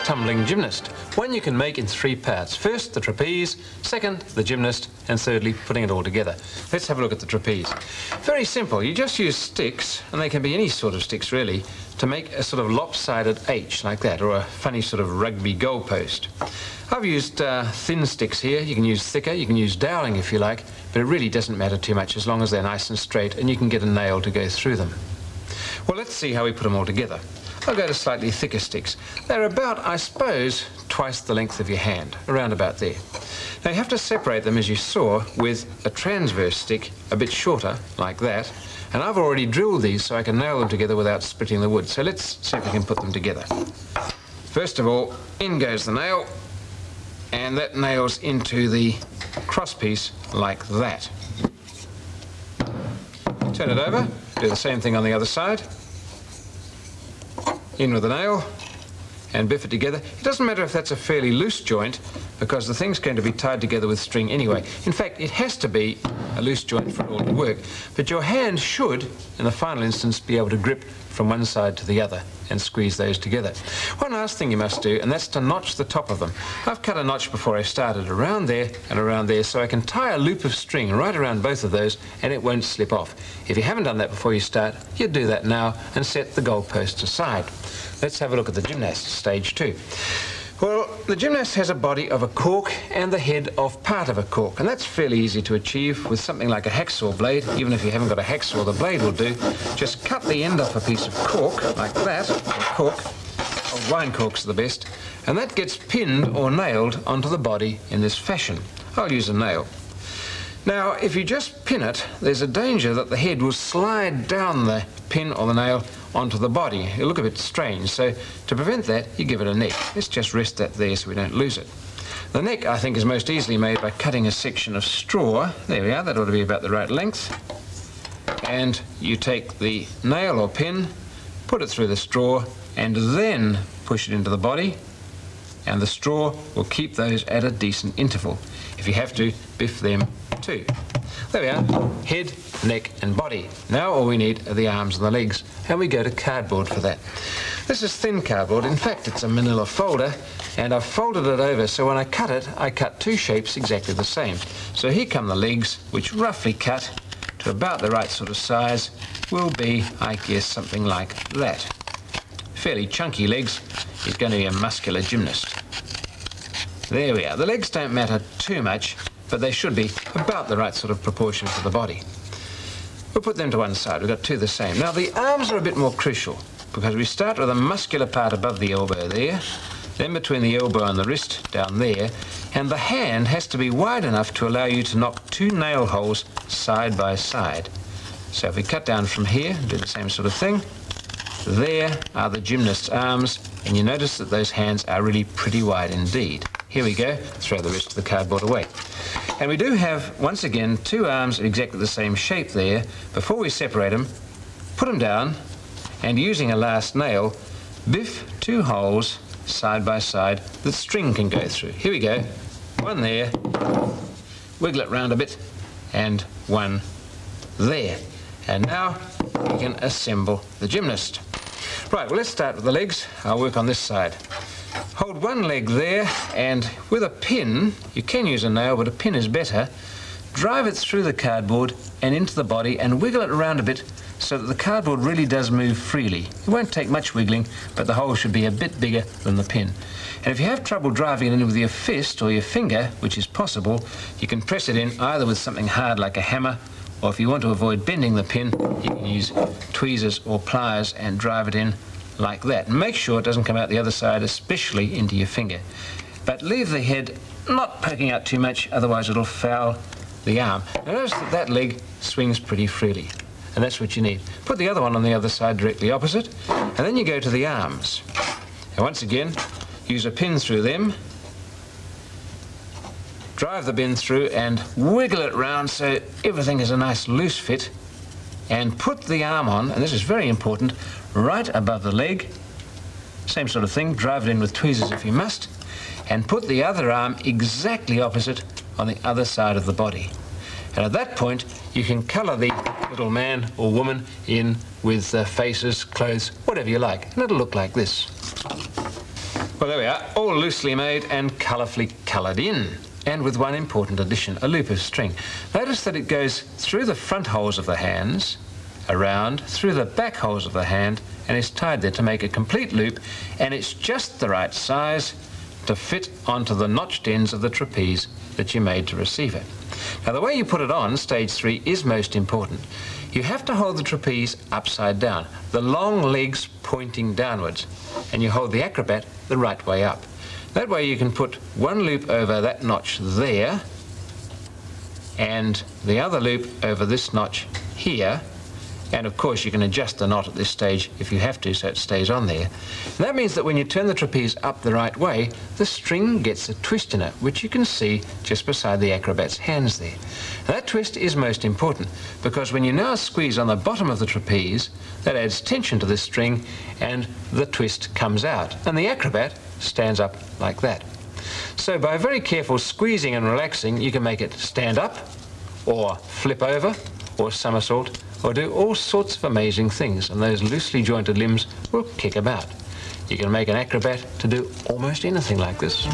tumbling gymnast, one you can make in 3 parts. First, the trapeze, second, the gymnast, and thirdly, putting it all together. Let's have a look at the trapeze. Very simple. You just use sticks, and they can be any sort of sticks really, to make a sort of lopsided H like that, or a funny sort of rugby goalpost. I've used thin sticks here. You can use thicker, you can use doweling if you like, but it really doesn't matter too much as long as they're nice and straight and you can get a nail to go through them. Well, let's see how we put them all together. I'll go to slightly thicker sticks. They're about, I suppose, twice the length of your hand, around about there. Now you have to separate them, as you saw, with a transverse stick a bit shorter, like that, and I've already drilled these so I can nail them together without splitting the wood. So let's see if we can put them together. First of all, in goes the nail, and that nails into the crosspiece like that. Turn it over, do the same thing on the other side. In with the nail and biff it together. It doesn't matter if that's a fairly loose joint because the thing's going to be tied together with string anyway. In fact, it has to be a loose joint for it all to work, but your hand should, in the final instance, be able to grip from one side to the other and squeeze those together. One last thing you must do, and that's to notch the top of them. I've cut a notch before I started around there and around there, so I can tie a loop of string right around both of those and it won't slip off. If you haven't done that before you start, you do that now and set the goalposts aside. Let's have a look at the gymnast stage 2. Well, the gymnast has a body of a cork and the head of part of a cork, and that's fairly easy to achieve with something like a hacksaw blade. Even if you haven't got a hacksaw, the blade will do. Just cut the end off a piece of cork, like that, or cork. Old wine corks are the best, and that gets pinned or nailed onto the body in this fashion. I'll use a nail. Now, if you just pin it, there's a danger that the head will slide down the pin or the nail onto the body. It'll look a bit strange, so to prevent that, you give it a neck. Let's just rest that there so we don't lose it. The neck, I think, is most easily made by cutting a section of straw. There we are, that ought to be about the right length. And you take the nail or pin, put it through the straw, and then push it into the body, and the straw will keep those at a decent interval. If you have to, biff them too. There we are, head, neck and body. Now all we need are the arms and the legs, and we go to cardboard for that. This is thin cardboard. In fact, it's a manila folder, and I've folded it over so when I cut it, I cut 2 shapes exactly the same. So here come the legs, which roughly cut to about the right sort of size will be, I guess, something like that. Fairly chunky legs. He's going to be a muscular gymnast. There we are. The legs don't matter too much, but they should be about the right sort of proportion for the body. We'll put them to one side. We've got 2 the same. Now the arms are a bit more crucial because we start with a muscular part above the elbow there, then between the elbow and the wrist down there, and the hand has to be wide enough to allow you to knock 2 nail holes side by side. So if we cut down from here, do the same sort of thing, there are the gymnast's arms, and you notice that those hands are really pretty wide indeed. Here we go, throw the rest of the cardboard away. And we do have, once again, 2 arms of exactly the same shape there. Before we separate them, put them down, and using a last nail, biff 2 holes side by side that string can go through. Here we go, 1 there, wiggle it round a bit, and 1 there. And now we can assemble the gymnast. Right, well, let's start with the legs. I'll work on this side. Hold 1 leg there, and with a pin, you can use a nail, but a pin is better, drive it through the cardboard and into the body and wiggle it around a bit so that the cardboard really does move freely. It won't take much wiggling, but the hole should be a bit bigger than the pin. And if you have trouble driving it in with your fist or your finger, which is possible, you can press it in either with something hard like a hammer, or if you want to avoid bending the pin, you can use tweezers or pliers and drive it in like that. And make sure it doesn't come out the other side, especially into your finger. But leave the head not poking out too much, otherwise it'll foul the arm. Now notice that that leg swings pretty freely, and that's what you need. Put the other one on the other side directly opposite, and then you go to the arms. And once again, use a pin through them, drive the pin through and wiggle it round so everything is a nice loose fit, and put the arm on, and this is very important, right above the leg. Same sort of thing, drive it in with tweezers if you must, and put the other arm exactly opposite on the other side of the body. And at that point, you can colour the little man or woman in with faces, clothes, whatever you like, and it'll look like this. Well, there we are, all loosely made and colourfully coloured in. And with one important addition, a loop of string. Notice that it goes through the front holes of the hands, around, through the back holes of the hand, and is tied there to make a complete loop, and it's just the right size to fit onto the notched ends of the trapeze that you made to receive it. Now, the way you put it on, stage 3, is most important. You have to hold the trapeze upside down, the long legs pointing downwards, and you hold the acrobat the right way up. That way you can put one loop over that notch there and the other loop over this notch here, and of course you can adjust the knot at this stage if you have to so it stays on there. And that means that when you turn the trapeze up the right way, the string gets a twist in it, which you can see just beside the acrobat's hands there. Now, that twist is most important because when you now squeeze on the bottom of the trapeze, that adds tension to this string and the twist comes out and the acrobat stands up like that. So by very careful squeezing and relaxing, you can make it stand up or flip over or somersault or do all sorts of amazing things, and those loosely jointed limbs will kick about. You can make an acrobat to do almost anything like this.